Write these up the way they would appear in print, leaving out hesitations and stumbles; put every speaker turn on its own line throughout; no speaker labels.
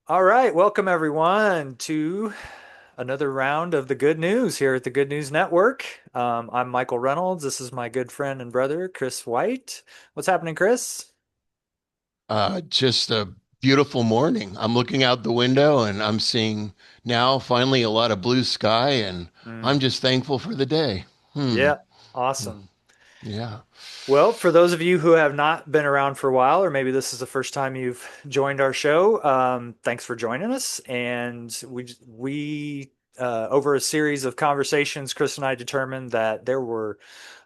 All right, welcome everyone to another round of the good news here at the Good News Network. I'm Michael Reynolds. This is my good friend and brother, Chris White. What's happening, Chris?
Just a beautiful morning. I'm looking out the window and I'm seeing now finally a lot of blue sky, and
Mm,
I'm just thankful for the day. Hmm.
yeah, awesome.
Yeah.
Well, for those of you who have not been around for a while, or maybe this is the first time you've joined our show, thanks for joining us. And over a series of conversations, Chris and I determined that there were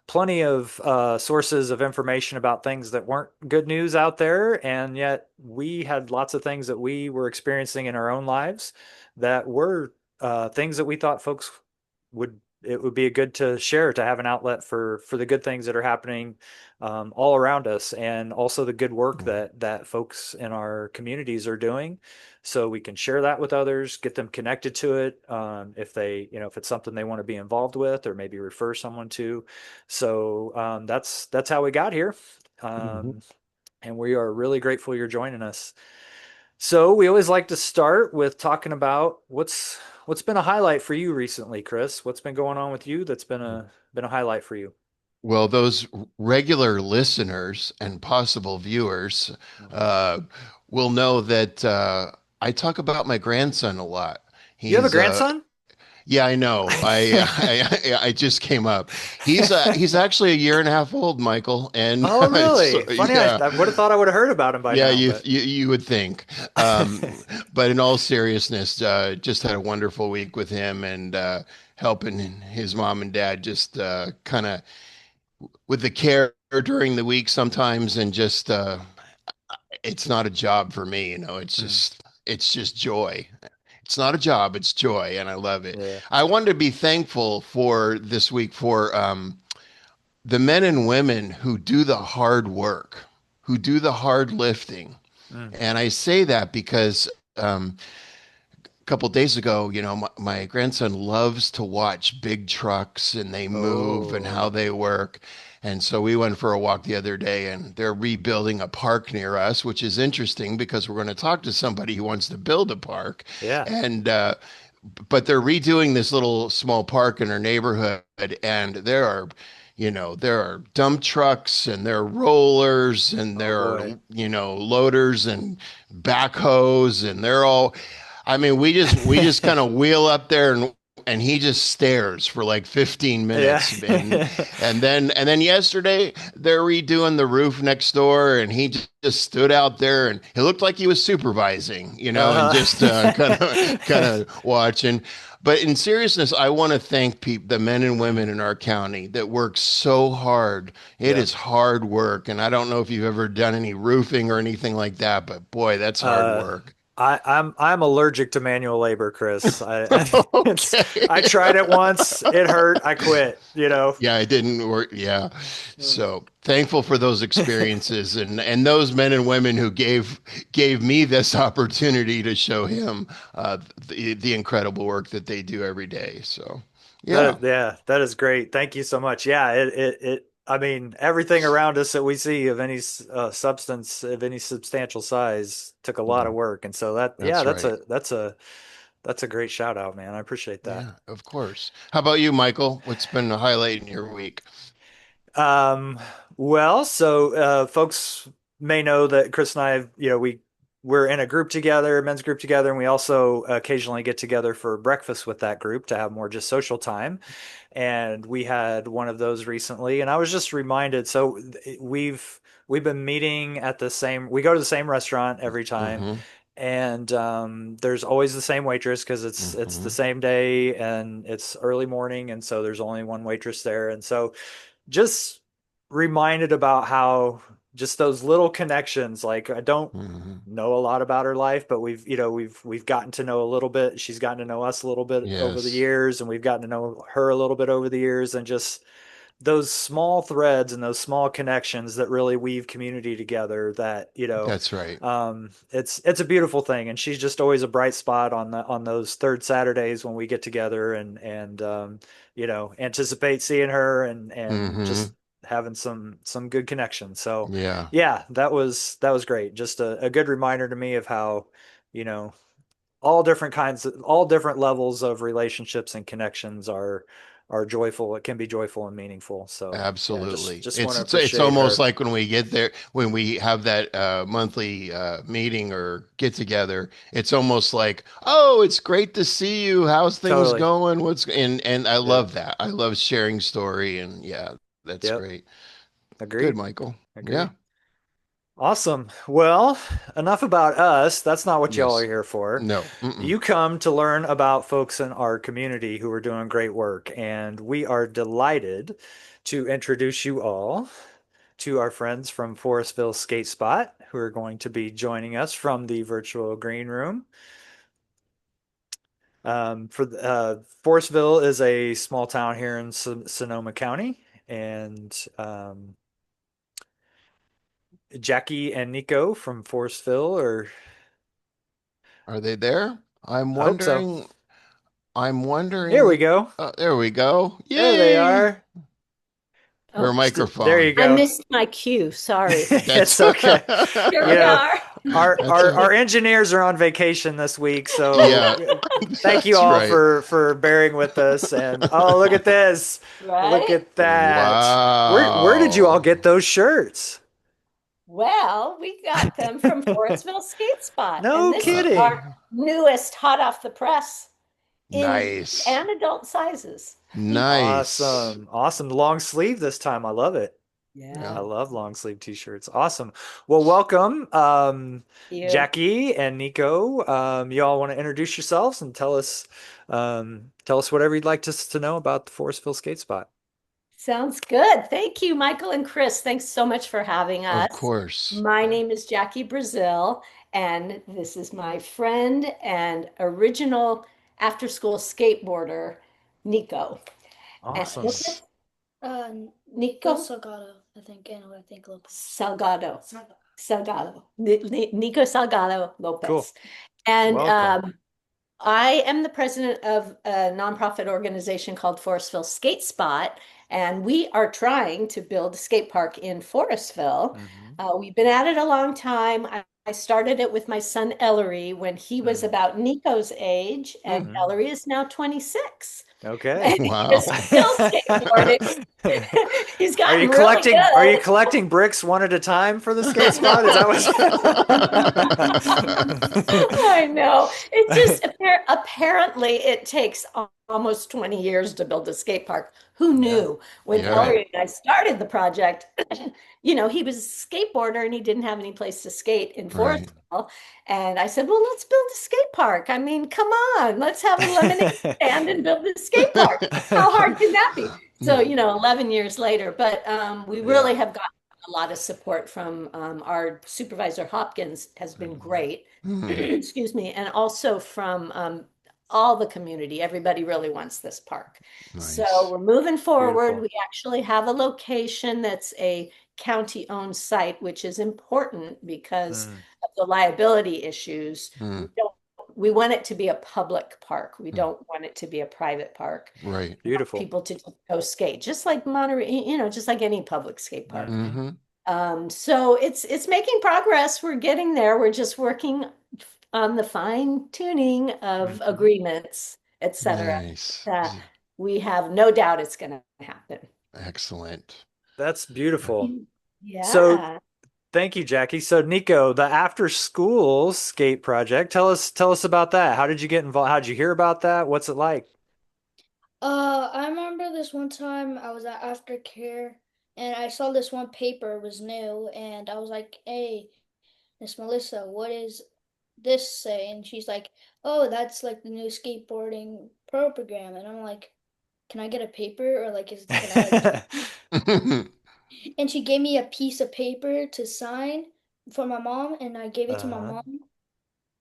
plenty of sources of information about things that weren't good news out there, and yet we had lots of things that we were experiencing in our own lives that were things that we thought folks would it would be good to share, to have an outlet for the good things that are happening all around us, and also the good work that folks in our communities are doing, so we can share that with others, get them connected to it, if they, if it's something they want to be involved with, or maybe refer someone to. So that's how we got here,
Mhm.
um, and we are really grateful you're joining us. So we always like to start with talking about what's been a highlight for you recently, Chris. What's been going on with you that's been a highlight for you?
Well, those regular listeners and possible viewers uh, will know that I talk about my grandson a lot.
You have a
He's
grandson?
Yeah, I know. I just came up. He's actually a year and a half old, Michael, and
Oh,
so
really? Funny.
yeah,
I would have thought I would have heard about him by
yeah.
now,
You
but
you, you would think, but in all seriousness, just had a wonderful week with him, and helping his mom and dad just kind of with the care during the week sometimes, and just it's not a job for me,
mm,
it's just joy. It's not a job, it's joy, and I love it.
yeah.
I wanted to be thankful for this week for the men and women who do the hard work, who do the hard lifting.
Mm.
And I say that because a couple of days ago, my grandson loves to watch big trucks and they move and how
Oh,
they work. And so we went for a walk the other day, and they're rebuilding a park near us, which is interesting because we're going to talk to somebody who wants to build a park.
yeah.
And but they're redoing this little small park in our neighborhood, and there are dump trucks, and there are rollers, and
Oh
there are
boy.
loaders and backhoes, and they're all, I mean, we just kind of wheel up there, and he just stares for like 15
Yeah.
minutes, and then yesterday they're redoing the roof next door, and he just stood out there, and it looked like he was supervising, and just kind of kind
Uh-huh.
of watching. But in seriousness, I want to thank the men and
Mm,
women in our county that work so hard. It
yeah.
is hard work, and I don't know if you've ever done any roofing or anything like that, but boy, that's hard
Uh,
work.
I'm allergic to manual labor, Chris. I
Okay.
tried it once. It hurt. I quit,
Yeah, it didn't work. Yeah.
Mm.
So thankful for those experiences, and those men and women who gave me this opportunity to show him the incredible work that they do every day. So yeah.
Yeah, that is great. Thank you so much. Yeah, I mean, everything around us that we see of any substance, of any substantial size, took a lot of work. And so yeah,
That's right.
that's a great shout out, man. I appreciate that.
Yeah, of course. How about you, Michael? What's been a highlight in your week?
Um, well, so folks may know that Chris and I, we're in a group together, a men's group together, and we also occasionally get together for breakfast with that group to have more just social time. And we had one of those recently, and I was just reminded. So we've been meeting at the same. We go to the same restaurant every time,
Mm-hmm.
and there's always the same waitress because it's the
Mm-hmm.
same day and it's early morning, and so there's only one waitress there, and so just reminded about how just those little connections, like I don't
Mm-hmm.
know a lot about her life, but we've gotten to know a little bit. She's gotten to know us a little bit over the
Yes,
years, and we've gotten to know her a little bit over the years, and just those small threads and those small connections that really weave community together, that
that's right.
it's a beautiful thing. And she's just always a bright spot on those third Saturdays when we get together, and anticipate seeing her, and
Mm-hmm.
just having some good connections. So
Yeah.
yeah, that was great. Just a good reminder to me of how, you know all different kinds of all different levels of relationships and connections are joyful. It can be joyful and meaningful. So yeah,
Absolutely.
just want
It's
to
it's
appreciate
almost
her.
like when we get there, when we have that monthly meeting or get together, it's almost like, oh, it's great to see you. How's things
Totally.
going? What's and I
Yeah.
love that. I love sharing story and yeah, that's
Yep.
great. Good,
Agreed.
Michael. Yeah.
Agreed. Awesome. Well, enough about us. That's not what y'all are
Yes.
here for.
No. Mm-mm.
You come to learn about folks in our community who are doing great work, and we are delighted to introduce you all to our friends from Forestville Skatespot who are going to be joining us from the virtual green room. Forestville is a small town here in Sonoma County, and Jackie and Nico from Forestville, or
Are they there? I'm
I hope so.
wondering. I'm
Here we
wondering.
go.
There we go.
There they
Yay!
are.
Her
Oh,
There you
microphone.
I
go.
missed my cue. Sorry.
That's
It's okay.
Here
You
we
know,
are.
our
that's
our
a
our engineers are on vacation this week, so
yeah.
thank you
That's
all
right.
for bearing with us. And oh, look at this. Look
Right?
at that. Where did you all
Wow.
get those shirts?
Well, we got them from Forestville Skate Spot, and
No
this is
Uh,
our
kidding.
newest hot off the press in youth
nice.
and adult sizes.
Nice.
Awesome. Awesome. Long sleeve this time. I love it.
Yeah.
I
Yeah.
love long sleeve t-shirts. Awesome. Well, welcome,
You.
Jackie and Nico. You all want to introduce yourselves and tell us whatever you'd like us to know about the Forestville Skate Spot.
Sounds good. Thank you, Michael and Chris. Thanks so much for having
Of
us.
course.
My name is Jacque Brazieal, and this is my friend and original after-school skateboarder, Nico. And
Awesome.
what's this?
Uh,
Nico
Nico Salgado, I think, and I think Lopez.
Salgado.
Salgado.
Salgado. Nico Salgado
Cool.
Lopez. And
Welcome.
I am the president of a nonprofit organization called Forestville Skatespot, and we are trying to build a skate park in Forestville.
Hmm.
We've been at it a long time. I started it with my son Ellery when he was
Hmm.
about Nico's age, and
Hmm.
Ellery is now 26.
Okay.
And he is
Wow.
still skateboarding. He's
Are you
gotten really
collecting are you
good.
collecting bricks one at a time for the skate spot? Is that what
I know. It just apparently it takes almost 20 years to build a skate park. Who
Yeah.
knew? When
Yeah.
Ellery and I started the project, he was a skateboarder and he didn't have any place to skate in
Right.
Forestville. And I said, well, let's build a skate park. I mean, come on, let's have a lemonade stand and build a skate park. How hard can that be? So, 11 years later, but we
Yeah.
really have got a lot of support from our supervisor Hopkins has been
Mhm.
great.
Hmm.
Excuse me, and also from all the community. Everybody really wants this park. So
Nice.
we're moving forward.
Beautiful.
We actually have a location that's a county-owned site, which is important because
Mm.
of the liability issues.
Hmm.
We want it to be a public park. We
Hmm.
don't want it to be a private park.
Right.
We want
Beautiful.
people to just go skate, just like Monterey, just like any public skate park.
Hmm.
Hmm.
So it's making progress. We're getting there. We're just working on the fine tuning of
Hmm.
agreements, etc.
Nice.
That we have no doubt it's going to happen.
Excellent.
That's beautiful. So
Yeah.
thank you, Jackie. So Nico, the after school skate project, tell us about that. How did you get involved? How did you hear about that? What's it like?
I remember this one time I was at aftercare and I saw this one paper was new and I was like, "Hey, Miss Melissa, what is this say?" And she's like, "Oh, that's like the new skateboarding program." And I'm like, "Can I get a paper or like can I like sign?" And she gave me a piece of paper to sign for my mom and I gave it to my
Uh,
mom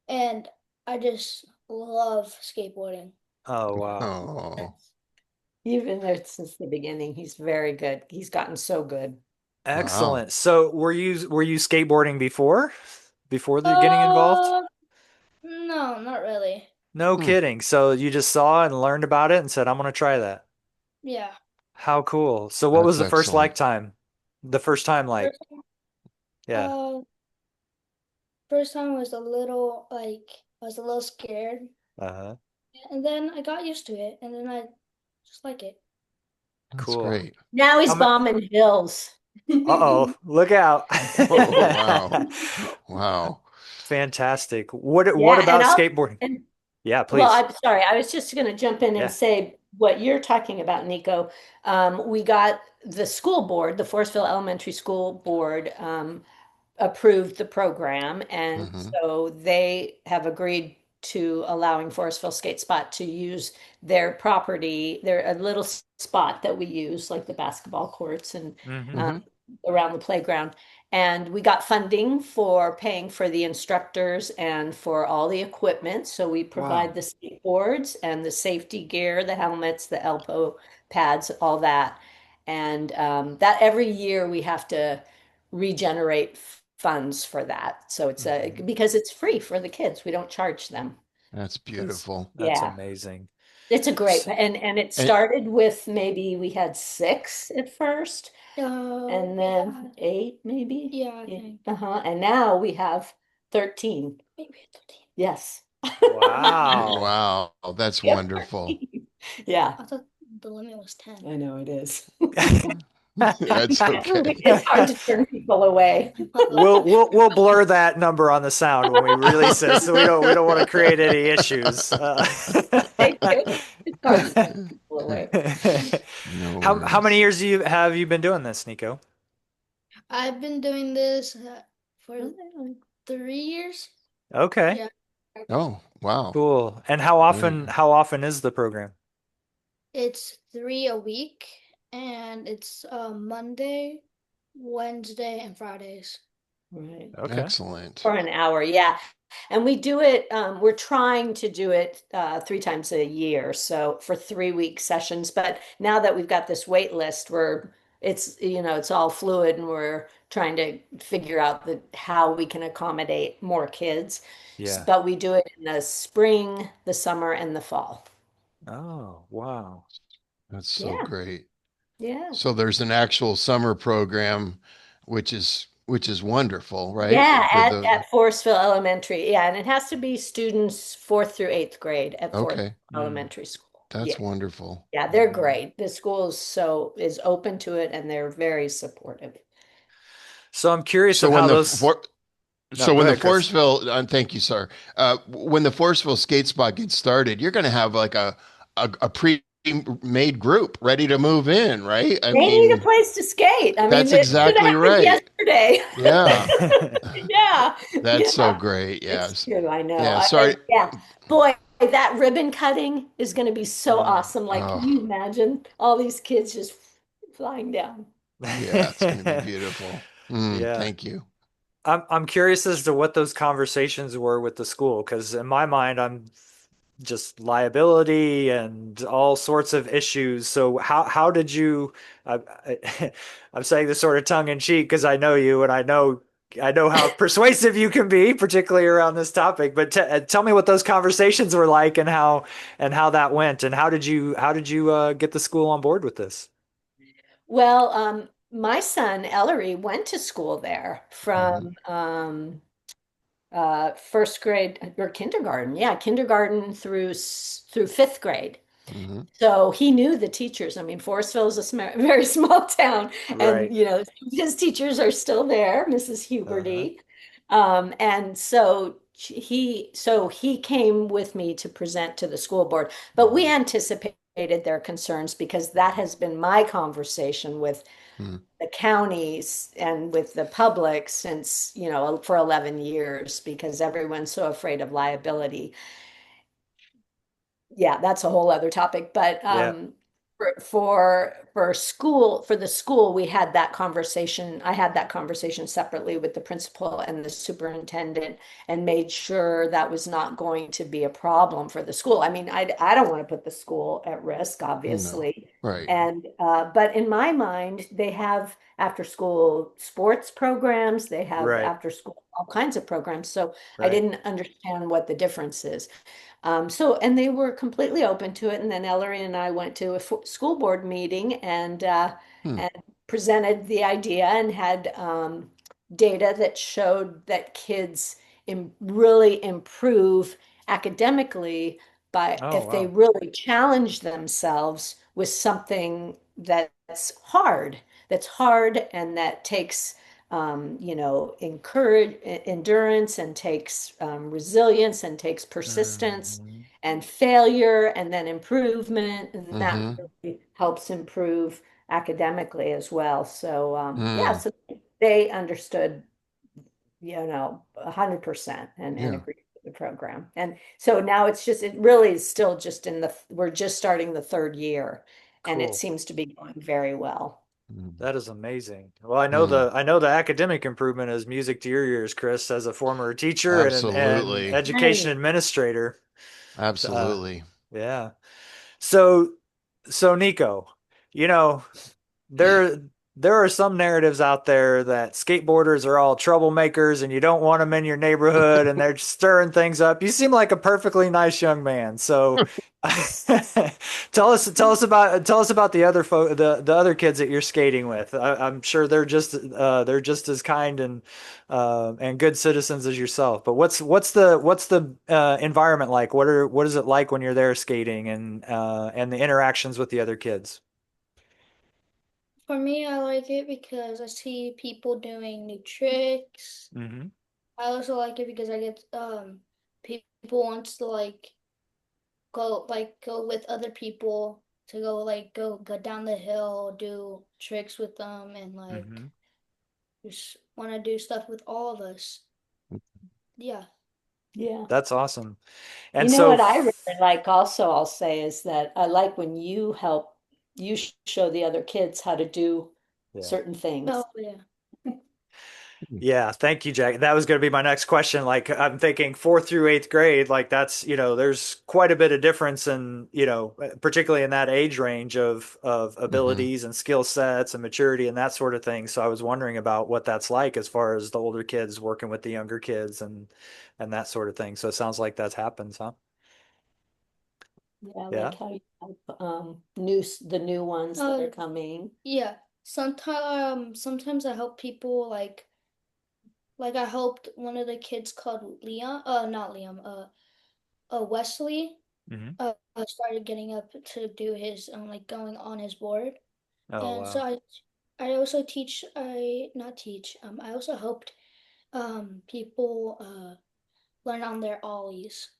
and I just love skateboarding.
oh wow.
Oh,
You've been there since the beginning. He's very good. He's gotten so good.
wow.
Excellent. So were you skateboarding before the getting involved?
Uh, no, not really.
No
Hmm.
kidding. So you just saw and learned about it and said, I'm gonna try that.
Yeah.
How cool. So what was
That's
the first
excellent.
like time? The first time like?
First,
Yeah.
uh, first time was a little like I was a little scared,
Uh-huh.
and then I got used to it, and then I just like it.
That's
Cool.
great.
Now
How
he's
ma
bombing hills.
Uh-oh, look out.
Oh, wow. Wow.
Fantastic. What
Yeah,
about skateboarding?
and
Yeah,
well,
please.
I'm sorry. I was just going to jump in and
Yeah.
say what you're talking about, Nico. We got the school board, the Forestville Elementary School Board, approved the program, and
Hmm.
so they have agreed to allowing Forestville Skatespot to use their property, their a little spot that we use, like the basketball courts and
Hmm.
um,
Hmm.
around the playground. And we got funding for paying for the instructors and for all the equipment. So we provide
Wow.
the skateboards and the safety gear, the helmets, the elbow pads, all that. And that every year we have to regenerate funds for that. So it's
Hmm.
because it's free for the kids. We don't charge them.
That's
That's
beautiful.
that's
Yeah.
amazing.
It's a great
S-
and it
And
started with maybe we had six at first and
We
then
had,
eight maybe.
yeah, I
Yeah.
think
Uh-huh. And now we have 13.
maybe 13.
Yes.
Wow.
wow, that's
Yep.
wonderful.
13. Yeah,
I thought the limit was 10.
I know it is.
That's okay.
It's hard to turn people away.
We'll blur that number on the sound when we release it, so we don't want to create any issues.
Thank you. It's hard to turn people away.
No
How many
worries.
years have you been doing this, Nico?
I've been doing this for 3 years.
Okay,
Yeah,
Oh, wow.
cool. And
Very good.
how often is the program?
it's 3 a week, and it's Monday, Wednesday, and Fridays.
Right.
Okay.
Excellent.
For an hour, yeah. And we do it, we're trying to do it 3 times a year. So for 3 week sessions. But now that we've got this wait list, it's all fluid and we're trying to figure out how we can accommodate more kids.
Yeah.
But we do it in the spring, the summer, and the fall.
Oh, wow.
That's so
Yeah,
great.
yeah.
So there's an actual summer program, which is wonderful, right?
Yeah,
For
at
the
Forestville Elementary. Yeah, and it has to be students fourth through eighth grade at Forestville
okay,
Mm.
Elementary School. Yeah.
that's wonderful.
Yeah, they're
Mhm.
great. The school is open to it and they're very supportive.
So I'm curious
So
of
when
how
the
those.
for,
No,
so
go
when the
ahead, Chris.
Forestville, thank you, sir. When the Forestville skate spot gets started, you're going to have like a pre-made group ready to move in, right? I
They need a
mean,
place to skate. I mean,
that's
it should have
exactly
happened
right.
yesterday.
Yeah,
Yeah,
that's so
yeah.
great.
It's
Yes.
true. I know.
Yeah. Sorry.
Yeah, boy, that ribbon cutting is going to be so
Mm.
awesome. Like, can
Oh,
you imagine all these kids just flying down?
yeah. It's going to be beautiful.
Yeah.
Thank you.
I'm curious as to what those conversations were with the school, because in my mind, I'm just liability and all sorts of issues. So how did you? I'm saying this sort of tongue in cheek because I know you and I know how persuasive you can be, particularly around this topic. But tell me what those conversations were like and how that went, and how did you get the school on board with this?
Well, my son Ellery went to school there
Hmm.
from first grade or kindergarten. Yeah, kindergarten through fifth grade.
Hmm.
So he knew the teachers. I mean, Forestville is a very small town, and
Right.
his teachers are still there, Mrs.
Uh-huh.
Huberty. And so he came with me to present to the school board, but we
Mhm.
anticipated their concerns because that has been my conversation with the counties and with the public since, for 11 years because everyone's so afraid of liability. Yeah, that's a whole other topic. But
Yeah.
for the school, we had that conversation. I had that conversation separately with the principal and the superintendent and made sure that was not going to be a problem for the school. I mean, I don't want to put the school at risk,
No.
obviously.
Right.
And but in my mind, they have after school sports programs, they have
Right.
after school all kinds of programs. So I
Right.
didn't understand what the difference is. And they were completely open to it. And then Ellery and I went to a school board meeting
Hmm.
and presented the idea and had data that showed that kids really improve academically by
Oh,
if they
wow.
really challenge themselves with something that's hard and that takes encourage endurance and takes resilience and takes persistence
Hmm.
and failure and then improvement, and that
Mm-hmm.
really helps improve academically as well. So yeah,
Mm.
so they understood 100% and
Yeah.
agree with the program. And so now it really is still just we're just starting the third year and it
Cool.
seems to be going very well.
Mm.
That is amazing. Well, I know
Mm.
the academic improvement is music to your ears, Chris, as a former teacher and
Absolutely.
education
Right.
administrator. Uh,
Absolutely.
yeah. So so Nico, you know, there there are some narratives out there that skateboarders are all troublemakers and you don't want them in your neighborhood and they're stirring things up. You seem like a perfectly nice young man. So tell us about the the other kids that you're skating with. I'm sure they're just as kind and good citizens as yourself. But what's the environment like? What is it like when you're there skating and the interactions with the other kids?
For me, I like it because I see people doing new tricks.
Hmm.
I also like it because I get people wants to go with other people to go down the hill, do tricks with them, and
Hmm.
just want to do stuff with all of us. Yeah.
Yeah.
That's awesome.
You
And
know
so,
what I really like also, I'll say, is that I like when you show the other kids how to do
yeah.
certain things.
Oh yeah.
Yeah, thank you, Jack. That was going to be my next question. Like, I'm thinking fourth through eighth grade, like that's, there's quite a bit of difference in, particularly in that age range of
Mm-hmm.
abilities and skill sets and maturity and that sort of thing. So I was wondering about what that's like as far as the older kids working with the younger kids and that sort of thing. So it sounds like that happens, huh?
Yeah,
Yeah.
like how you help the new ones that
Uh,
are coming.
yeah. Sometimes I help people I helped one of the kids called Liam. Not Liam. Wesley.
Hmm.
Started getting up to do his going on his board,
Oh,
and so
wow.
I also teach. I not teach. I also helped people learn on their ollies.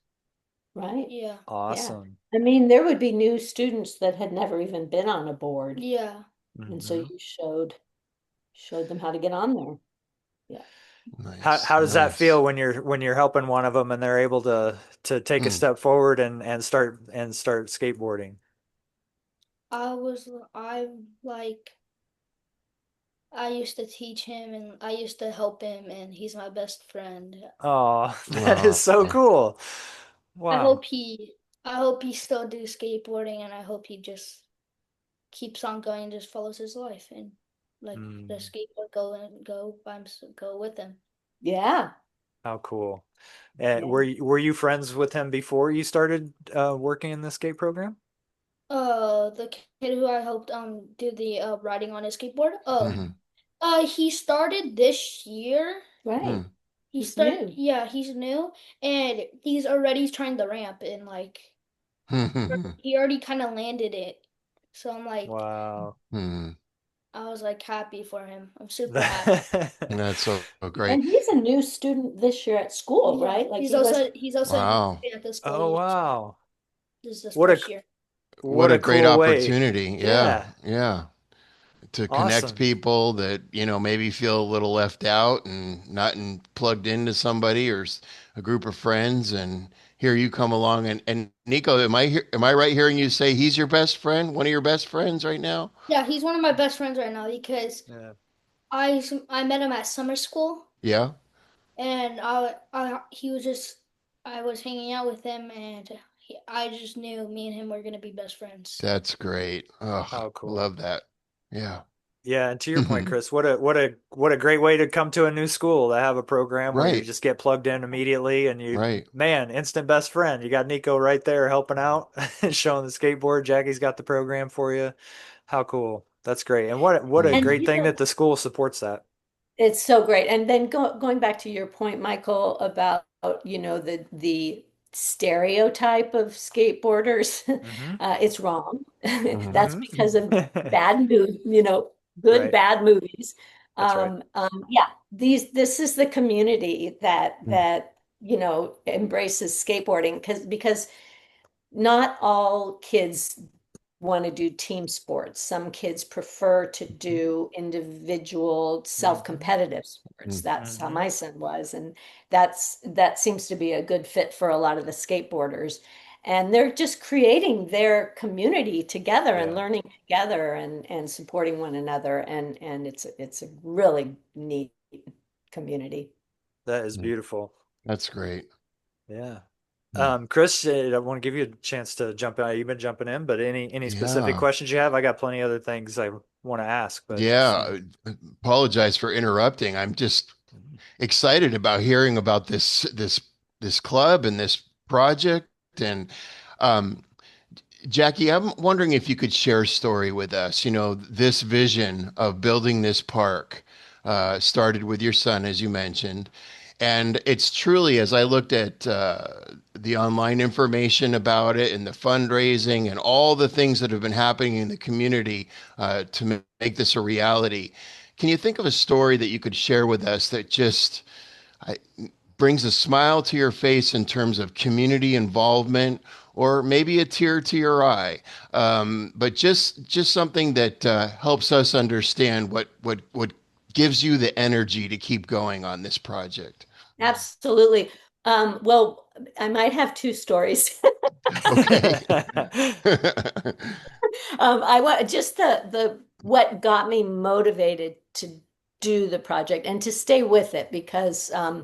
Right.
Yeah.
Yeah.
Awesome.
I mean, there would be new students that had never even been on a board.
Yeah.
And so
Hmm.
you showed them how to get on there. Yeah.
Nice.
How does that
Nice.
feel when you're helping one of them and they're able to take a
Mm.
step forward and start skateboarding?
I like I used to teach him and I used to help him and he's my best friend.
Oh, that is
Oh,
so cool.
I
Wow.
hope he I hope he still do skateboarding and I hope he just keeps on going and just follows his life and the
Mm,
skateboard go with him.
Yeah.
how cool.
Yeah.
Were you friends with him before you started working in the skate program?
The kid who I helped do the riding on his skateboard.
mm-hmm.
He started this year.
Right.
Mm.
He's new.
Yeah, he's new and he's already trying the ramp and
Mm-hmm.
he already kind of landed it. So
Wow.
Mm.
I was happy for him. I'm super happy.
That's so great.
And he's a new student this year at school,
Yeah,
right? Like he was.
he's also
Wow.
at the school.
Oh, wow.
This is his
What a
first year.
What
what
a
a
great
cool way.
opportunity. Yeah.
Yeah.
Yeah. To connect
Awesome.
people that, maybe feel a little left out and not plugged into somebody or a group of friends. And here you come along. And Nico, am I right hearing you say he's your best friend, one of your best friends right now?
Yeah, he's one of my best friends right now because
Yeah.
I met him at summer school
Yeah.
and he was just I was hanging out with him and I just knew me and him were gonna be best friends.
That's great. Oh,
How cool.
love that. Yeah.
Yeah, and to your point, Chris, what a great way to come to a new school to have a program where you
Right.
just get plugged in immediately and
Right.
instant best friend. You got Nico right there helping out, showing the skateboard. Jackie's got the program for you. How cool. That's great. And what a
Mm.
And
great thing that the school supports that.
It's so great. And then going back to your point, Michael, about, the stereotype of skateboarders,
Hmm.
it's wrong.
Hmm.
That's because of
Hmm.
bad mood, good
Right.
bad movies.
That's right.
Yeah, this is the community that embraces skateboarding because not all kids want to do team sports. Some kids prefer to do individual
Hmm.
self-competitive sports. That's how
Hmm.
my son was. And that seems to be a good fit for a lot of the skateboarders. And they're just creating their community together and
Yeah,
learning together and supporting one another. And it's a really neat community.
that is beautiful.
That's great.
Yeah.
Hmm.
Chris, I want to give you a chance to jump in. You've been jumping in, but any specific
Yeah.
questions you have? I got plenty of other things I want to ask, but
Yeah. Apologize for interrupting. I'm just excited about hearing about this club and this project. And um, Jackie, I'm wondering if you could share a story with us. You know, this vision of building this park started with your son, as you mentioned. And it's truly, as I looked at the online information about it and the fundraising and all the things that have been happening in the community to make this a reality, can you think of a story that you could share with us that just I, brings a smile to your face in terms of community involvement, or maybe a tear to your eye, but just something that helps us understand what gives you the energy to keep going on this project.
Absolutely. Well, I might have two stories.
Okay.
I want just the what got me motivated to do the project and to stay with it because I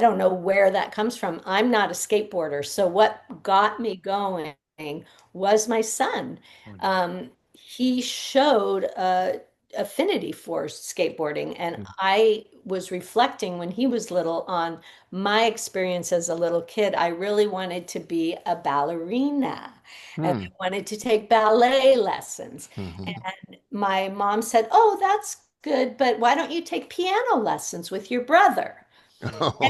don't know where that comes from. I'm not a skateboarder, so what got me going was my son. He showed a affinity for skateboarding, and I was reflecting when he was little on my experience as a little kid. I really wanted to be a ballerina, and
Hmm.
I wanted to take ballet lessons.
Hmm.
And my mom said, "Oh, that's good, but why don't you take piano lessons with your brother?"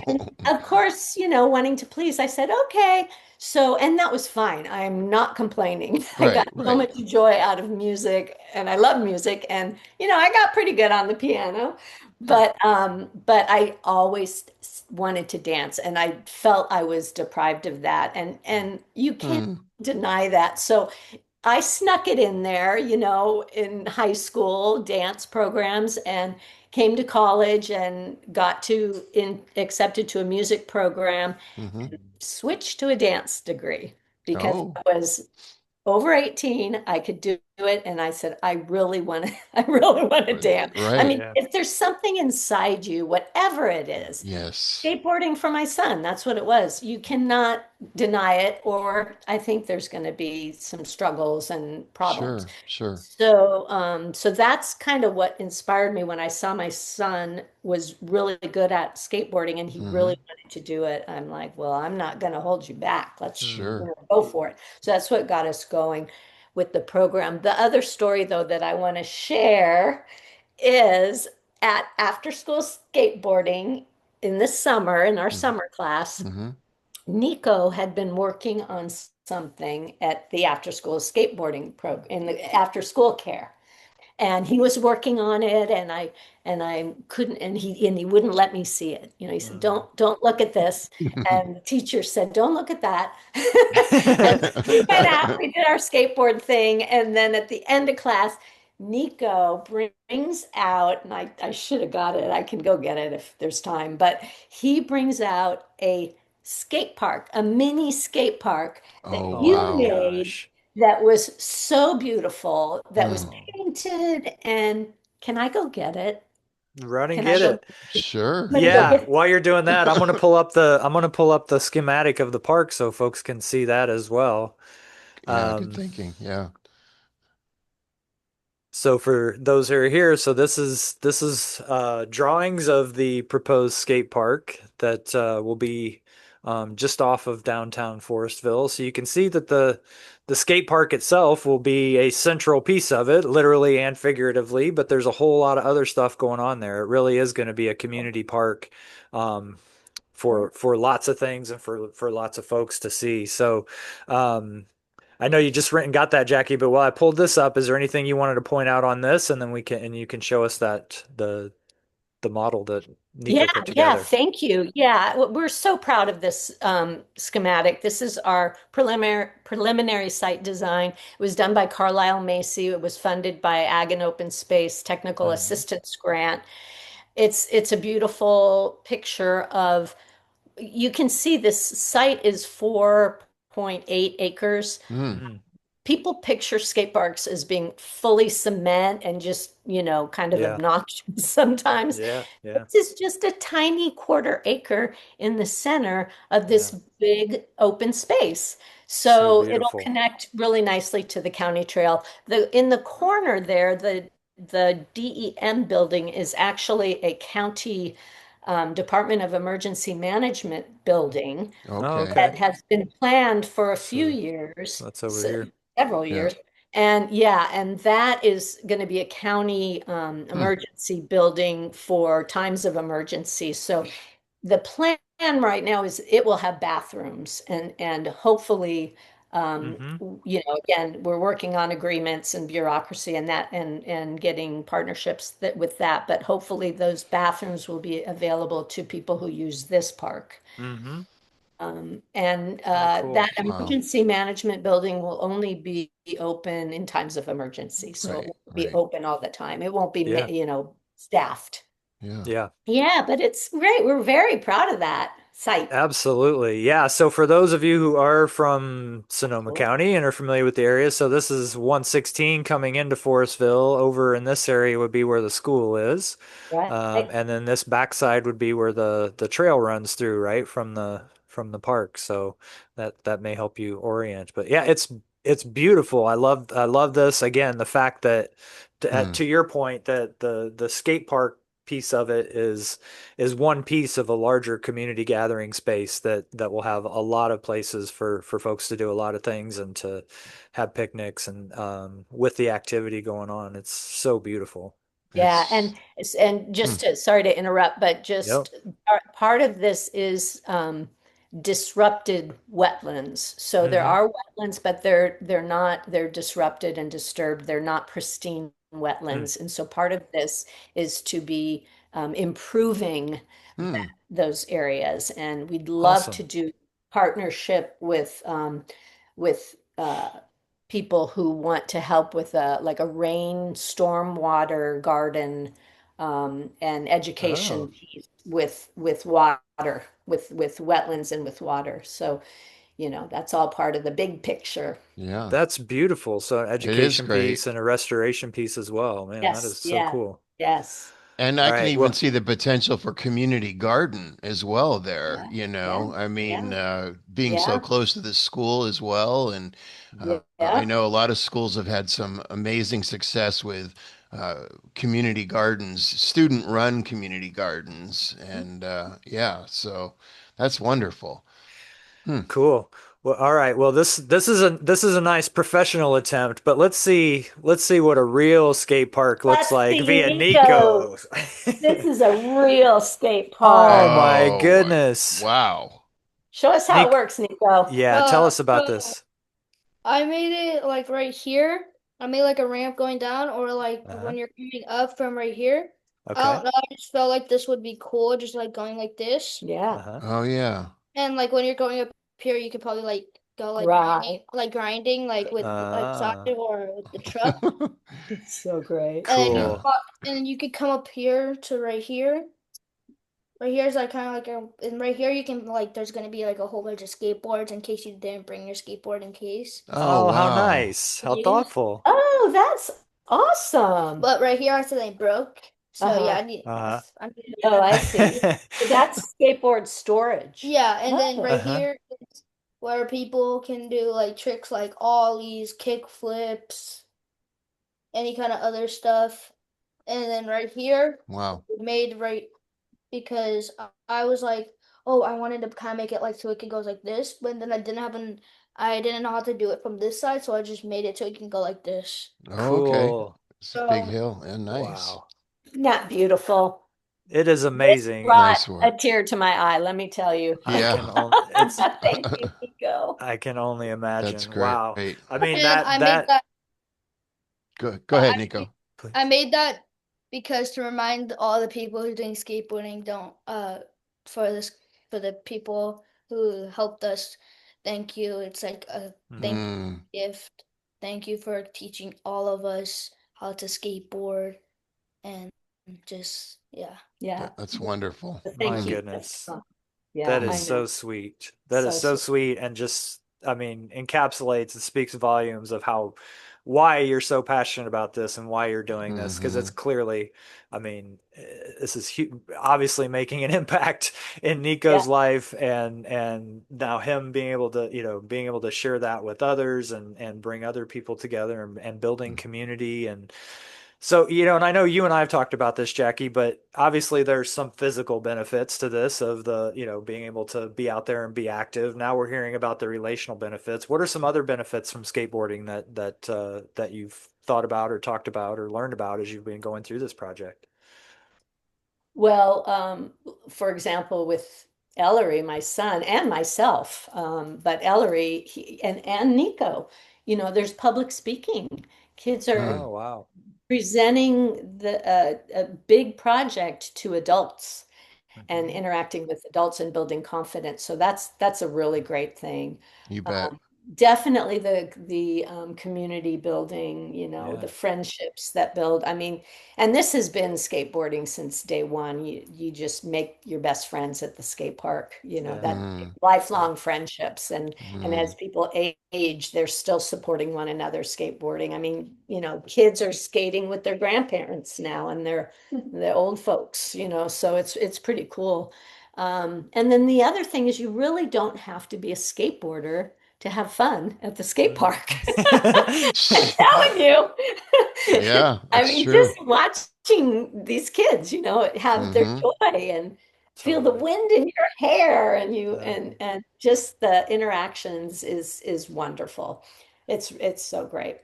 And
Oh,
of course, wanting to please, I said, okay. So, and that was fine. I'm not complaining. I got
right,
so
right.
much joy out of music and I love music. And, I got pretty good on the piano, but I always wanted to dance and I felt I was deprived of that. And you can't
Hmm.
deny that. So I snuck it in there, in high school dance programs and came to college and got accepted to a music program,
Hmm.
switched to a dance degree because
Oh,
I was over 18, I could do it. And I said, I really want to, I really want to dance. I
right.
mean,
Yeah.
if there's something inside you, whatever it is,
Yes.
skateboarding for my son, that's what it was. You cannot deny it, or I think there's going to be some struggles and problems.
Sure, sure.
So that's kind of what inspired me when I saw my son was really good at skateboarding and he
Hmm.
really wanted to do it. I'm like, well, I'm not going to hold you back. Let's,
Hmm.
Sure.
go for it. So that's what got us going with the program. The other story, though, that I want to share is at after school skateboarding in the summer in our summer class.
Mm-hmm.
Nico had been working on something at the after school skateboarding program in the after school care. And he was working on it and I couldn't and he wouldn't let me see it. He said,
Hmm.
don't look at this. And the teacher said, don't look at that. And we went out, we did our skateboard thing, and then at the end of class, Nico brings out, and I should have got it. I can go get it if there's time, but he brings out a skate park, a mini skate park that
Oh,
Oh
you
my
wow.
made
gosh.
that was so beautiful, that was
Oh,
Oh,
painted. And can I go get it?
run and
Can I
get
go?
it.
sure.
I'm gonna go
Yeah,
get.
while you're doing that, I'm gonna pull up the schematic of the park so folks can see that as well.
Yeah, good
Um,
thinking. Yeah.
so for those who are here, so this is drawings of the proposed skate park that will be just off of downtown Forestville. So you can see that the skate park itself will be a central piece of it, literally and figuratively, but there's a whole lot of other stuff going on there. It really is going to be a community park. Um, for lots of things and for lots of folks to see. So, I know you just went and got that, Jackie, but while I pulled this up, is there anything you wanted to point out on this? And then you can show us that the model that
Yeah,
Nico put
yeah,
together.
thank you. Yeah, we're so proud of this schematic. This is our preliminary site design. It was done by Carlisle Macy. It was funded by Ag and Open Space Technical
Hmm.
Assistance Grant. It's a beautiful picture of, you can see this site is 4.8 acres.
Hmm.
Mm.
People picture skate parks as being fully cement and just, kind of
Yeah,
obnoxious sometimes.
yeah, yeah,
This is just a tiny quarter acre in the center of
yeah.
this big open space.
So
So it'll
beautiful.
connect really nicely to the county trail. In the corner there, the DEM building is actually a county Department of Emergency Management building
Oh,
Okay.
that
okay.
has been planned for a few
So
years,
that's over here.
several
Yeah.
years. And yeah, and that is going to be a county
Hmm.
emergency building for times of emergency. So the plan right now is it will have bathrooms and hopefully,
Hmm.
again, we're working on agreements and bureaucracy and that and getting partnerships with that. But hopefully those bathrooms will be available to people who use this park.
Hmm.
And
Oh, cool.
that
Wow.
emergency management building will only be open in times of emergency. So it
Right.
won't be
Right.
open all the time. It won't be,
Yeah,
staffed.
Yeah.
yeah.
Yeah, but it's great. We're very proud of that site.
Absolutely. Yeah. So for those of you who are from Sonoma County and are familiar with the area, so this is 116 coming into Forestville. Over in this area would be where the school is.
Right.
And then this backside would be where the trail runs through, right, from the park. So that may help you orient. But yeah, it's beautiful. I love this. Again, the fact that
Hmm.
to your point that the skate park piece of it is one piece of a larger community gathering space that will have a lot of places for folks to do a lot of things and to have picnics and with the activity going on. It's so beautiful.
Yeah,
It's
and
hmm.
just sorry to interrupt, but
Yep.
just part of this is disrupted wetlands. So there
Hmm.
are wetlands, but they're disrupted and disturbed. They're not pristine
Hmm.
wetlands, and so part of this is to be improving
Hmm.
those areas. And we'd love to
Awesome.
do partnership with people who want to help with a rain stormwater garden and education
Oh,
piece with water, with wetlands and with water. So, that's all part of the big picture.
Yeah.
that's beautiful. So an
It is
education
great.
piece and a restoration piece as well. Man, that is
Yes,
so
yeah,
cool.
yes,
And
All
I can
right.
even
Well,
see the potential for community garden as well there,
yeah, yeah,
I mean,
yeah,
being so
yeah,
close to the school as well. And I
yeah.
know a lot of schools have had some amazing success with community gardens, student-run community gardens. And yeah, so that's wonderful. Hmm.
cool. Well, all right. Well, this is a nice professional attempt, but let's see what a real skate park looks
Let's
like
see,
via
Nico.
Nico.
This is a real skate
Oh
park.
my
Oh,
goodness.
wow.
Show us how it
Nick,
works, Nico.
yeah, tell us about
So
this.
I made it like right here. I made like a ramp going down, or like
Uh-huh.
when you're coming up from right here. I
Okay.
don't know. I just felt like this would be cool, just like going like this.
Yeah.
Uh-huh.
Oh, yeah.
And like when you're going up here, you could probably like go
Right.
like grinding, like with like side
Uh,
or with the truck.
It's so great.
And then
Yeah.
cool.
and then you could come up here to right here. Right here is like kind of like and right here you can like there's gonna be like a whole bunch of skateboards in case you didn't bring your skateboard in case.
Oh,
Oh, how
wow.
nice. How
Use.
thoughtful.
Oh, that's awesome.
But right here accidentally broke. So yeah,
Uh-huh.
Uh-huh.
I need
Oh, I
that.
see. So that's skateboard storage.
Yeah, and then
Oh,
right
Uh-huh.
here is where people can do like tricks like ollies, kick flips, any kind of other stuff. And then right here,
Wow.
made right because I was like, oh, I wanted to kind of make it like so it can go like this, but then I didn't know how to do it from this side, so I just made it so it can go like this.
Oh, okay.
Cool.
It's a big
So
hill and nice.
Wow.
Not beautiful.
It is
This
amazing.
brought
Nice
a
work.
tear to my eye, let me tell you.
I
Yeah.
can only it's
Thank you, Nico.
I can only
That's
imagine.
great.
Wow. I mean
and I made that
Go ahead,
I
Nico.
I
please.
made that because to remind all the people who are doing skateboarding, don't for this for the people who helped us, thank you. It's like a
Mhm.
thank
Mm,
you gift. Thank you for teaching all of us how to skateboard and just yeah.
Yeah,
that's wonderful.
the
My
thank you.
Mm,
goodness.
Yeah,
That is
I
mm,
know.
so sweet. That is
So
so
sweet.
sweet and just, I mean, encapsulates and speaks volumes of how, why you're so passionate about this and why you're doing this. Because it's
hmm.
clearly, I mean, this is obviously making an impact in
Yeah,
Nico's life, and now him being able to, being able to share that with others and bring other people together and building community. And so, and I know you and I have talked about this, Jackie, but obviously there's some physical benefits to this of the, being able to be out there and be active. Now we're hearing about the relational benefits. What are some other benefits from skateboarding that you've thought about or talked about or learned about as you've been going through this project?
well, for example, with Ellery, my son, and myself, but Ellery and Nico, there's public speaking. Kids are
Mm,
Oh, wow.
presenting a big project to adults and
Mhm.
interacting with adults and building confidence. So that's a really great thing.
you bet.
Um, Definitely the community building,
Yeah.
the friendships that build. I mean, and this has been skateboarding since day one. You just make your best friends at the skate park,
Yeah.
that
Mm,
Yeah.
lifelong friendships. And as
mm,
people age, they're still supporting one another skateboarding. I mean, kids are skating with their grandparents now and they're old folks, so it's pretty cool. And then the other thing is you really don't have to be a skateboarder to have fun at the skate
Mhm.
park. I'm telling you.
yeah,
I
that's
mean, just
true.
watching these kids, have their
Hmm.
joy and feel the
Totally.
wind in your hair and
Yeah.
and just the interactions is wonderful. It's so great.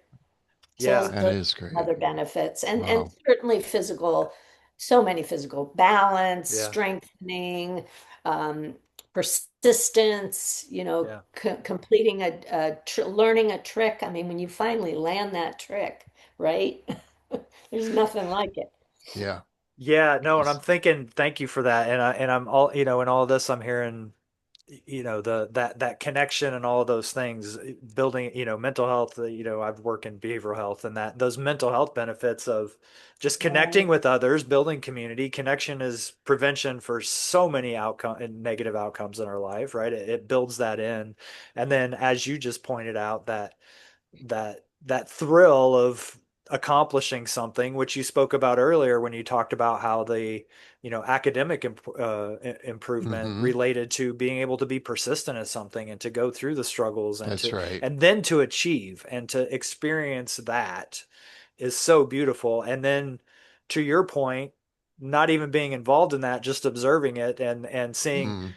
So
Yeah.
That
those
is great.
other benefits and
Wow.
certainly physical, so many physical balance,
Yeah.
strengthening, um, persistence,
Yeah.
completing learning a trick. I mean, when you finally land that trick, right? There's nothing like it.
Yeah.
Yeah, no, and I'm
Yes.
thinking, thank you for that. And I'm all, in all this, I'm hearing, that connection and all of those things, building, mental health, I've worked in behavioral health and that those mental health benefits of just connecting
Right.
with others, building community. Connection is prevention for so many outcome and negative outcomes in our life, right? It builds that in. And then as you just pointed out, that thrill of accomplishing something, which you spoke about earlier when you talked about how the academic improvement
Hmm.
related to being able to be persistent at something and to go through the struggles and
That's
to
right.
and then to achieve and to experience that is so beautiful. And then to your point, not even being involved in that, just observing it and seeing
Mm,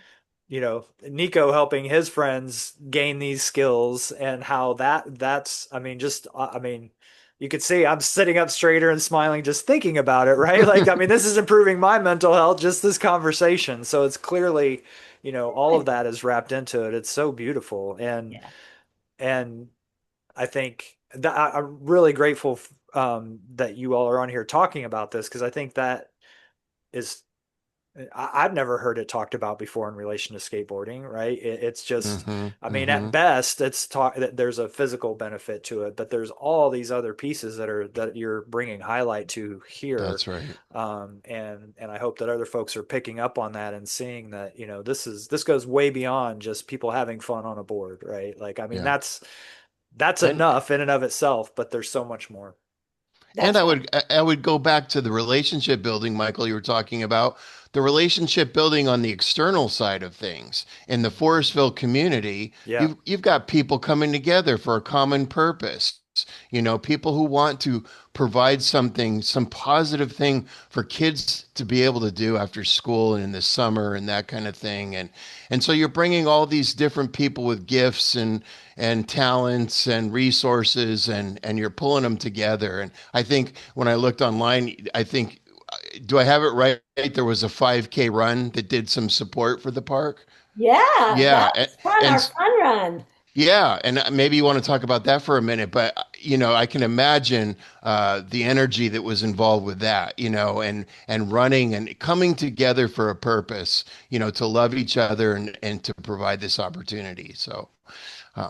Nico helping his friends gain these skills and how that's, I mean, just, I mean, you could see I'm sitting up straighter and smiling just thinking about it, right? Like, I mean, this is improving my mental health, just this conversation. So it's clearly, all of that is wrapped into it. It's so beautiful.
Yeah.
And I think that I'm really grateful, that you all are on here talking about this because I think that is I've never heard it talked about before in relation to skateboarding, right? It's just,
hmm.
I mean, at
Hmm.
best, it's talk that there's a physical benefit to it, but there's all these other pieces that you're bringing highlight to here,
That's right.
and I hope that other folks are picking up on that and seeing that this goes way beyond just people having fun on a board, right? Like, I mean,
Yeah.
that's
And
enough in and of itself, but there's so much more.
And
That's one.
I would go back to the relationship building, Michael, you were talking about the relationship building on the external side of things. In the
Mhm.
Forestville community,
Yeah,
you've got people coming together for a common purpose. parents, people who want to provide something, some positive thing for kids to be able to do after school and in the summer and that kind of thing. And so you're bringing all these different people with gifts and talents and resources, and you're pulling them together. And I think when I looked online, I think, do I have it right? There was a 5K run that did some support for the park.
Yeah, that
Yeah,
was fun, our
and
fun run.
yeah, and maybe you want to talk about that for a minute, but I can imagine the energy that was involved with that, and running and coming together for a purpose, to love each other and to provide this opportunity. So,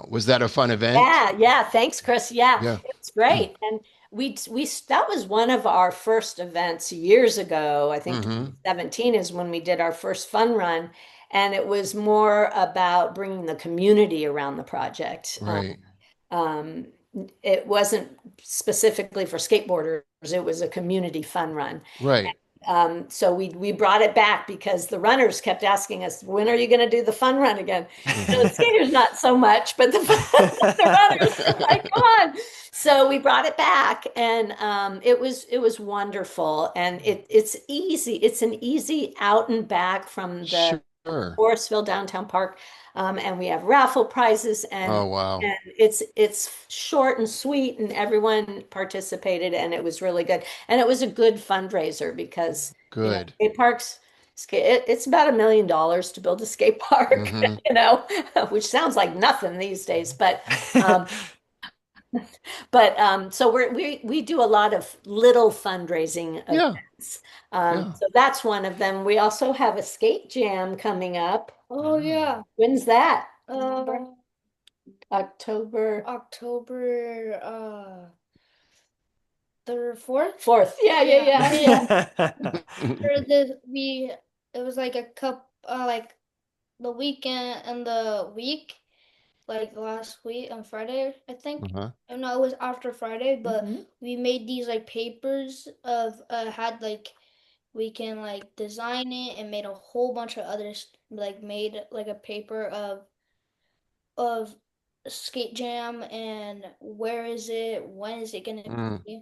was that a fun event?
Yeah, yeah. Thanks, Chris. Yeah,
Yeah.
it was great. And that was one of our first events years ago. I think
Mm-hmm.
2017 is when we did our first fun run. And it was more about bringing the community around the project.
Right.
Um, it wasn't specifically for skateboarders, it was a community fun run.
Right.
So we brought it back because the runners kept asking us, when are you going to do the fun run again? The
Mm-hmm.
skaters not so much, but the runners were like, come on. So we brought it back, and it was wonderful, and it's easy. It's an easy out and back from the
Sure.
Forestville downtown park, and we have raffle prizes,
Oh,
and
wow.
it's short and sweet, and everyone participated, and it was really good, and it was a good fundraiser because
Good.
skate parks, it's about $1 million to build a skate park,
Mm-hmm.
which sounds like nothing these days, um, so we do a lot of little fundraising
Yeah.
events.
Yeah.
So that's one of them. We also have a skate jam coming up.
Oh
Mm.
yeah.
When's that?
Uh,
October
October the 4th.
4th. Yeah, yeah,
Yeah,
yeah,
and
yeah.
for this we it was like a cup like the weekend and the week like last week on Friday, I think.
Uh-huh.
Oh, no, it was after Friday, but
Mhm.
we made these like papers of had like we can like design it and made a whole bunch of others like made like a paper of skate jam and where is it, when is it gonna
Mm,
be?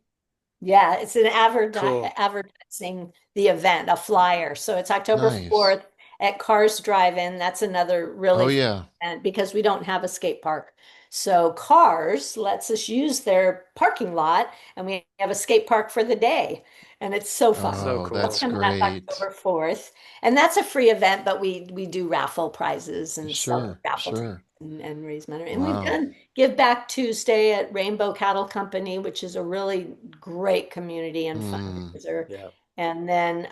Yeah, it's an
Cool.
advertising the event, a flyer. So it's October
nice.
4th at Cars Drive-In. That's another
Oh,
really fun
yeah.
event because we don't have a skate park. So Cars lets us use their parking lot, and we have a skate park for the day. And it's so fun.
So
Oh,
That's
cool.
that's
coming up
great.
October 4th. And that's a free event, but we do raffle prizes and sell
Sure.
raffle tickets
Sure.
and raise money. And we've
Wow.
done Give Back Tuesday at Rainbow Cattle Company, which is a really great community and
Mm,
fundraiser.
Yeah.
And then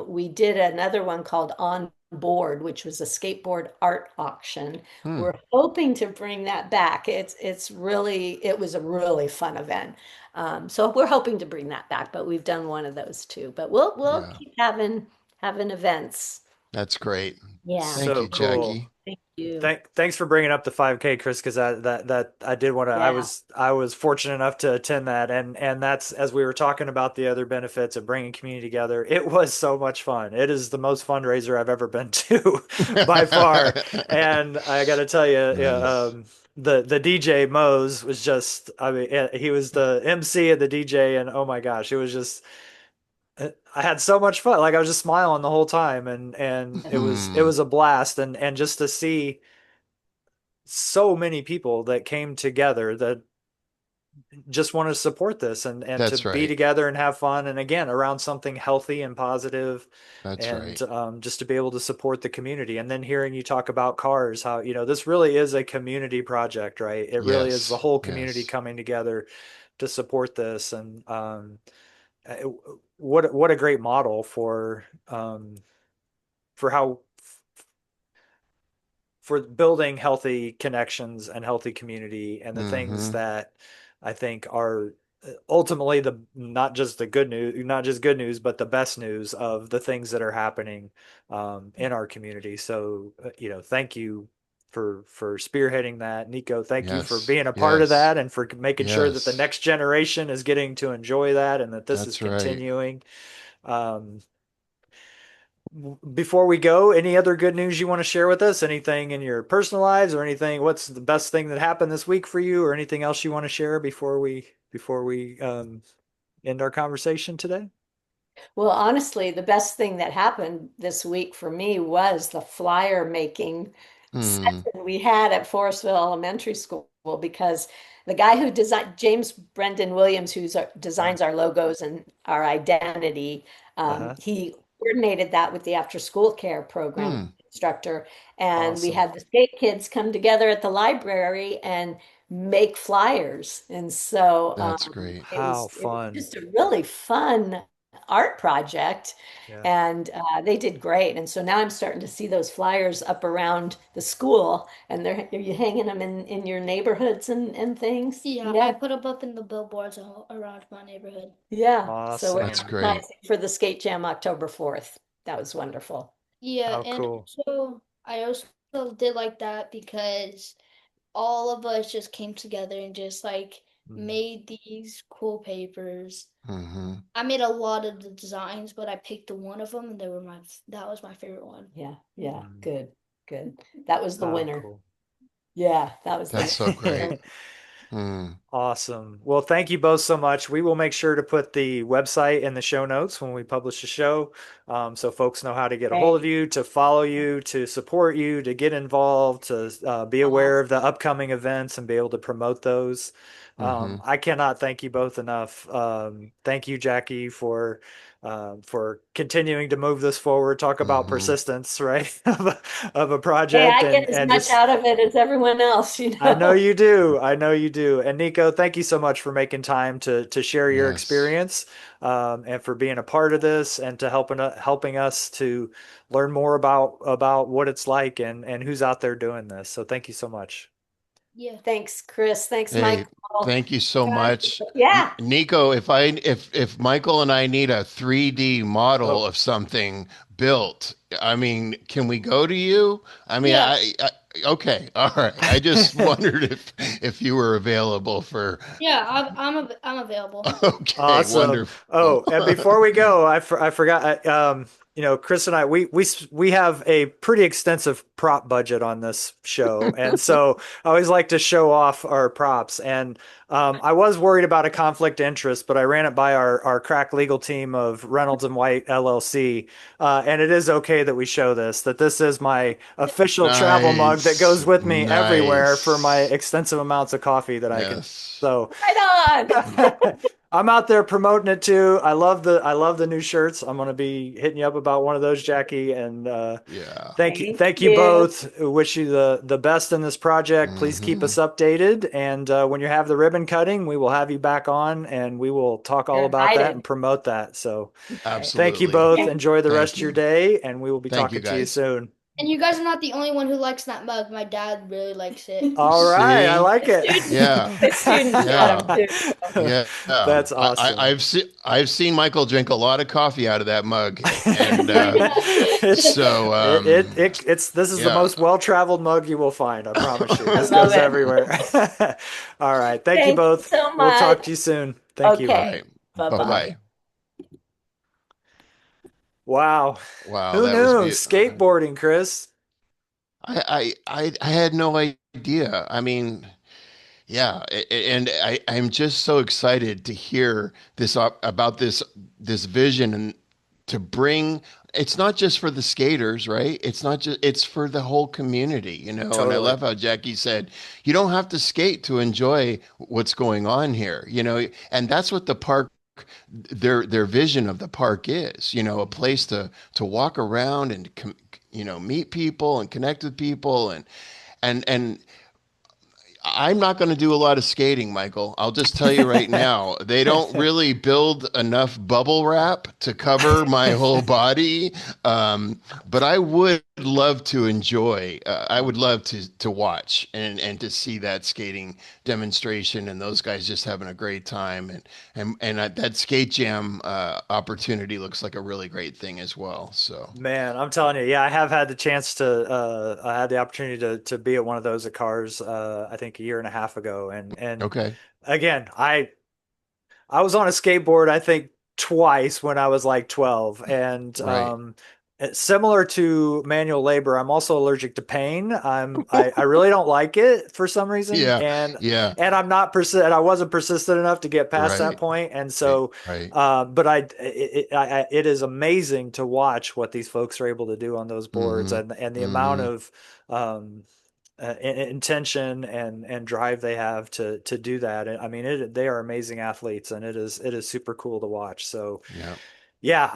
we did another one called On Board, which was a skateboard art auction.
hmm.
We're hoping to bring that back. It was a really fun event. So we're hoping to bring that back, but we've done one of those too. But we'll
Yeah.
keep having events.
That's great.
Yeah.
Thank
So
you,
cool.
Jackie.
Thank you.
Thanks for bringing up the 5K, Chris, because that I did want to.
Yeah.
I was fortunate enough to attend that, and that's as we were talking about the other benefits of bringing community together. It was so much fun. It is the most fundraiser I've ever been to by far, and I got to tell you, yeah,
Nice.
the DJ Mose was just. I mean, he was the MC and the DJ, and oh my gosh, it was just. I had so much fun. Like I was just smiling the whole time, and it
Hmm.
was a blast, and just to see so many people that came together that just want to support this and to
That's
be
right.
together and have fun and again around something healthy and positive
That's
and
right.
just to be able to support the community and then hearing you talk about cars how this really is a community project, right? It really is the
Yes.
whole community
Yes.
coming together to support this and it- what a great model for how for building healthy connections and healthy community and the things
Mm-hmm.
that I think are ultimately the not just the good news, not just good news, but the best news of the things that are happening in our community. So, thank you for spearheading that, Nico. Thank you for
Yes.
being a part of
Yes.
that and for making sure that the
Yes.
next generation is getting to enjoy that and that this is
That's right.
continuing. Um, before we go, any other good news you want to share with us? Anything in your personal lives or anything? What's the best thing that happened this week for you, or anything else you want to share before we end our conversation today?
Well, honestly, the best thing that happened this week for me was the flyer making
Hmm.
session we had at Forestville Elementary School because the guy who designed, James Brendan Williams,
Uh,
designs our logos and our identity,
uh-huh.
he coordinated that with the after school care program
Hmm.
instructor. And we
Awesome.
had the skate kids come together at the library and make flyers. And so
That's great.
How
it was
fun.
just a really fun art project.
Yeah.
And they did great. And so now I'm starting to see those flyers up around the school, and are you hanging them in your neighborhoods and things?
Yeah, I
Yeah,
put them up in the billboards around my neighborhood.
yeah. So we're
That's
Awesome.
great.
advertising for the skate jam October 4th. That was wonderful.
Yeah,
How
and
cool.
also I also did like that because all of us just came together and just like
Mm,
made these cool papers.
Hmm.
I made a lot of the designs, but I picked the one of them, and that was my favorite one.
Yeah, yeah.
mm.
Good, good. That was the
How
winner.
cool.
Yeah, that was the
That's so
winner.
great. Hmm.
Awesome. Well, thank you both so much. We will make sure to put the website in the show notes when we publish the show, so folks know how to get a hold of
Great.
you, to follow you, to support you, to get involved, to be aware of
Awesome.
the upcoming events and be able to promote those.
Hmm.
I cannot thank you both enough. Thank you, Jackie, for continuing to move this forward. Talk about
Hmm.
persistence, right? Of a
Hey,
project
I get as
and
much
just
out of it as everyone else,
I know
know.
you do. I know you do. And Nico, thank you so much for making time to share your
Yes.
experience, and for being a part of this and to helping us to learn more about what it's like and who's out there doing this. So thank you so much.
Yeah.
Thanks, Chris. Thanks,
Hey,
Michael.
thank you so
Guys,
much.
Yeah.
Nico, if Michael and I need a 3D model
Oh,
of something built, I mean, can we go to you? I mean,
yeah,
I okay, all right. I just wondered if you were available for
yeah, I'm available.
okay,
awesome.
wonderful.
Oh, and before we go, I forgot. Chris and I, we have a pretty extensive prop budget on this show, and so I always like to show off our props. And I was worried about a conflict of interest, but I ran it by our crack legal team of Reynolds and White LLC, and it is okay that we show this. That this is my official travel mug that
Nice.
goes with me everywhere for my
Nice.
extensive amounts of coffee that I can.
Yes.
So.
Right on.
I'm out there promoting it too. I love the new shirts. I'm gonna be hitting you up about one of those, Jackie. And
Yeah.
Thank
thank you
you.
both. Wish you the best in this project. Please keep
Hmm.
us updated. And when you have the ribbon cutting, we will have you back on, and we will talk all
You're
about that
invited.
and promote that. So
Okay.
thank you
Absolutely.
both.
Thank
Enjoy the rest
Thank
of your
you.
day, and we will be
Thank you
talking to you
guys.
soon.
And you guys are not the only one who likes that mug. My dad really likes it.
All right, I
See?
like it.
Yeah.
The students got
Yeah.
them too.
Yeah,
That's awesome.
I've seen Michael drink a lot of coffee out of that mug, and
It's
so
it's this is the
yeah.
most well-traveled mug you will find, I promise you.
I
This
love
goes
it.
everywhere. All right. Thank you
Thank you
both.
so
We'll talk
much.
to you soon. Thank you.
All
Okay.
right, bye
Bye-bye.
bye.
Wow.
Wow,
Who
that was
knew?
beautiful.
Skateboarding, Chris.
I had no idea. I mean, yeah, and I'm just so excited to hear about this vision and to bring it's not just for the skaters, right? It's not just it's for the whole community, you know. And I
Totally.
love how Jackie said, you don't have to skate to enjoy what's going on here, you know. And that's what the park their vision of the park is, you know, a place to walk around and meet people and connect with people and I'm not going to do a lot of skating, Michael. I'll just tell you right now, they don't really build enough bubble wrap to cover my whole body. But I would love to enjoy. I would love to watch and to see that skating demonstration and those guys just having a great time and that skate jam opportunity looks like a really great thing as well. So
Man, I'm telling you, yeah, I have had the chance I had the opportunity to be at one of those at Cars, I think a year and a half ago. And
okay,
again, I was on a skateboard, I think twice when I was like 12. And
right.
Similar to manual labor, I'm also allergic to pain. I really don't like it for some reason,
Yeah, yeah,
and I'm not persistent. I wasn't persistent enough to get past that
right,
point, and
right,
so,
right.
but it is amazing to watch what these folks are able to do on those boards,
Mm-hmm.
and the amount
Mm-hmm.
of intention and drive they have to do that. And I mean, they are amazing athletes, and it is super cool to watch. So
Yeah.
yeah,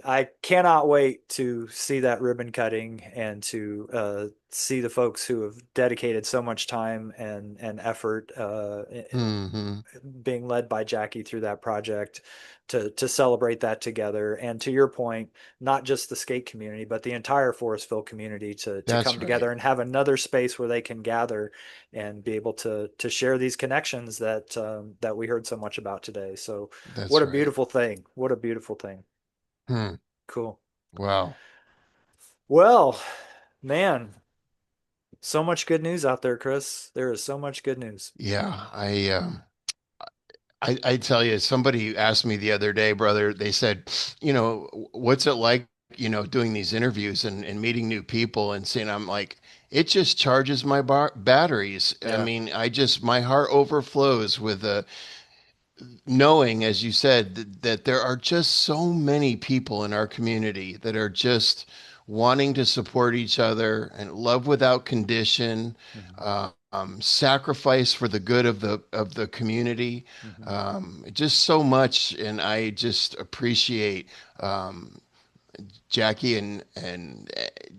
I cannot wait to see that ribbon cutting and to see the folks who have dedicated so much time and effort
Mm-hmm.
being led by Jacque through that project to celebrate that together. And to your point, not just the skate community, but the entire Forestville community to
That's
come
right.
together and have another space where they can gather and be able to share these connections that we heard so much about today. So what
That's
a
right.
beautiful thing. What a beautiful thing.
Hmm.
Cool.
Wow.
Well, man, so much good news out there, Chris. There is so much good news.
Yeah. I tell you, somebody asked me the other day, brother, they said, what's it like, doing these interviews and meeting new people and seeing, I'm like, it just charges my batteries. I
Yeah.
mean, my heart overflows with knowing, as you said, that there are just so many people in our community that are just wanting to support each other and love without condition,
Hmm.
sacrifice for the good of the community,
Hmm.
just so much. And I just appreciate Jacque and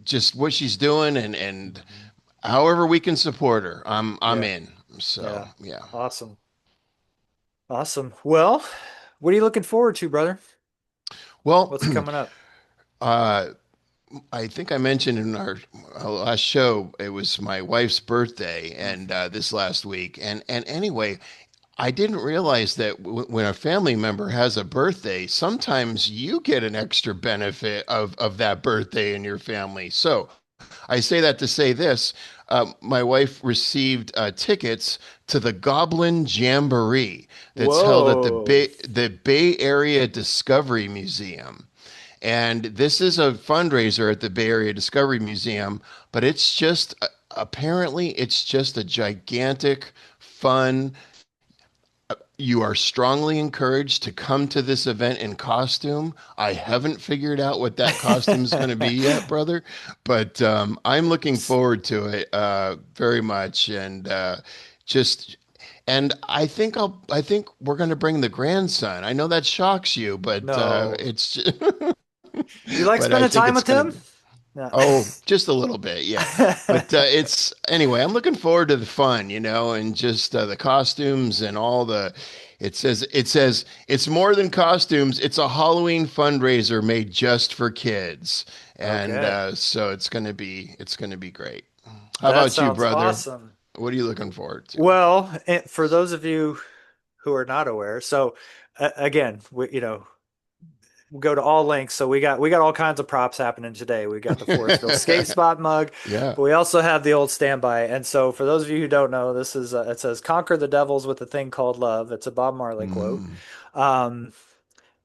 just what she's doing and
Hmm.
however we can support her. I'm
Yeah.
in. So
Yeah.
yeah.
Awesome. Awesome. Well, what are you looking forward to, brother?
Well,
What's coming up?
uh, I think I mentioned in our last show it was my wife's birthday, and
Hmm.
this last week. And anyway, I didn't realize that when a family member has a birthday, sometimes you get an extra benefit of that birthday in your family. So I say that to say this: my wife received tickets to the Goblin Jamboree that's held at
Whoa.
the Bay Area Discovery Museum. And this is a fundraiser at the Bay Area Discovery Museum, but it's just apparently it's just a gigantic, fun. You are strongly encouraged to come to this event in costume. I haven't figured out what that costume is going to be yet, brother, but I'm looking forward to it very much, and just. And I think we're going to bring the grandson. I know that shocks you, but
No.
it's
You like
but I
spending
think
time
it's
with
going to
him?
be.
No.
Oh, just a little bit, yeah. But it's anyway. I'm looking forward to the fun, and just the costumes and all the. It says it's more than costumes. It's a Halloween fundraiser made just for kids, and
Okay.
so it's gonna be great. How
That
about you,
sounds
brother?
awesome.
What are you looking forward to?
Well, for those of you who are not aware, so again, we go to all links. So we got all kinds of props happening today. We got the Forestville Skatespot mug,
Yeah.
but we also have the old standby. And so for those of you who don't know, this is it says "Conquer the devils with a thing called love." It's a Bob Marley quote.
Mm.
Um,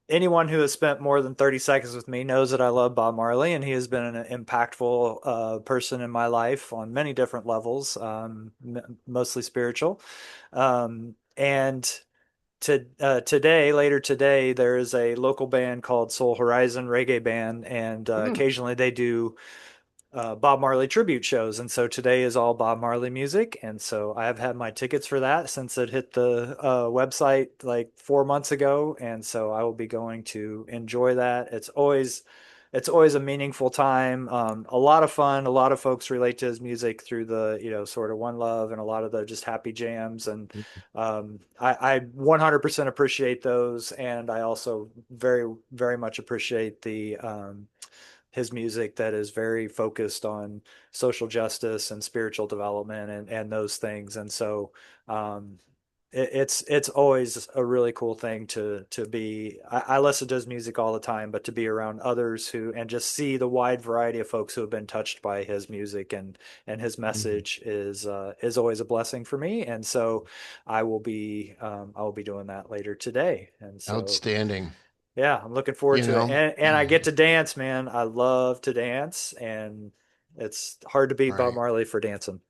Anyone who has spent more than 30 seconds with me knows that I love Bob Marley, and he has been an impactful person in my life on many different levels, mostly spiritual. And later today, there is a local band called Soul Horizon Reggae Band, and
Mm.
occasionally they do Bob Marley tribute shows. And so today is all Bob Marley music. And so I have had my tickets for that since it hit the website like 4 months ago. And so I will be going to enjoy that. It's always a meaningful time, a lot of fun. A lot of folks relate to his music through the, sort of One Love and a lot of the just happy jams. And I 100% appreciate those. And I also very, very much appreciate his music that is very focused on social justice and spiritual development and those things. And so um, it's always a really cool thing to be. I listen to his music all the time, but to be around others who and just see the wide variety of folks who have been touched by his music and his
Mhm.
message is always a blessing for me. And so I will be doing that later today. And so
Outstanding.
Yeah, I'm looking forward
you
to it.
know?
And I get to dance, man. I love to dance, and it's hard to beat Bob
Right.
Marley for dancing.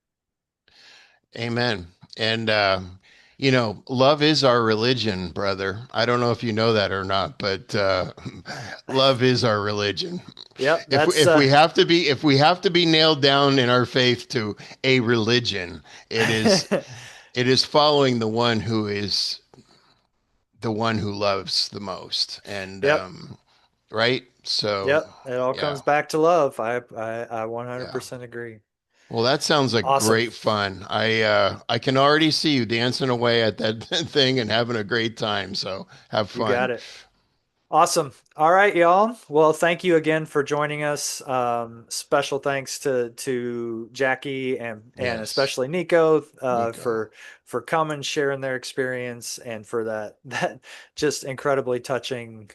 Amen. And love is our religion, brother. I don't know if you know that or not, but love is our religion.
Yep,
If
that's
if we have to be nailed down in our faith to a religion, it is following the one who loves the most. And
yep,
right? So,
yep. It all
yeah.
comes back to love. I
Yeah.
100% agree.
Well, that sounds like
Awesome.
great fun. I can already see you dancing away at that thing and having a great time. So have
You got
fun.
it. Awesome. All right, y'all. Well, thank you again for joining us. Special thanks to Jackie and
Yes,
especially Nico
Nico.
for coming, sharing their experience, and for that just incredibly touching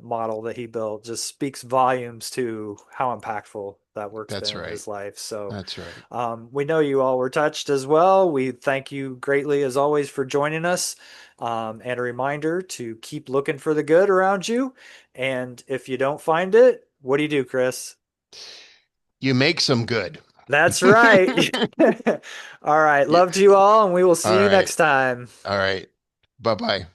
model that he built. Just speaks volumes to how impactful that work's
That's
been in
right.
his life. So
That's right.
we know you all were touched as well. We thank you greatly as always for joining us. And a reminder to keep looking for the good around you. And if you don't find it, what do you do, Chris?
You make some good.
That's right. All right.
Yeah.
Love to you all, and we will
All
see you
right.
next time.
All right. Bye bye.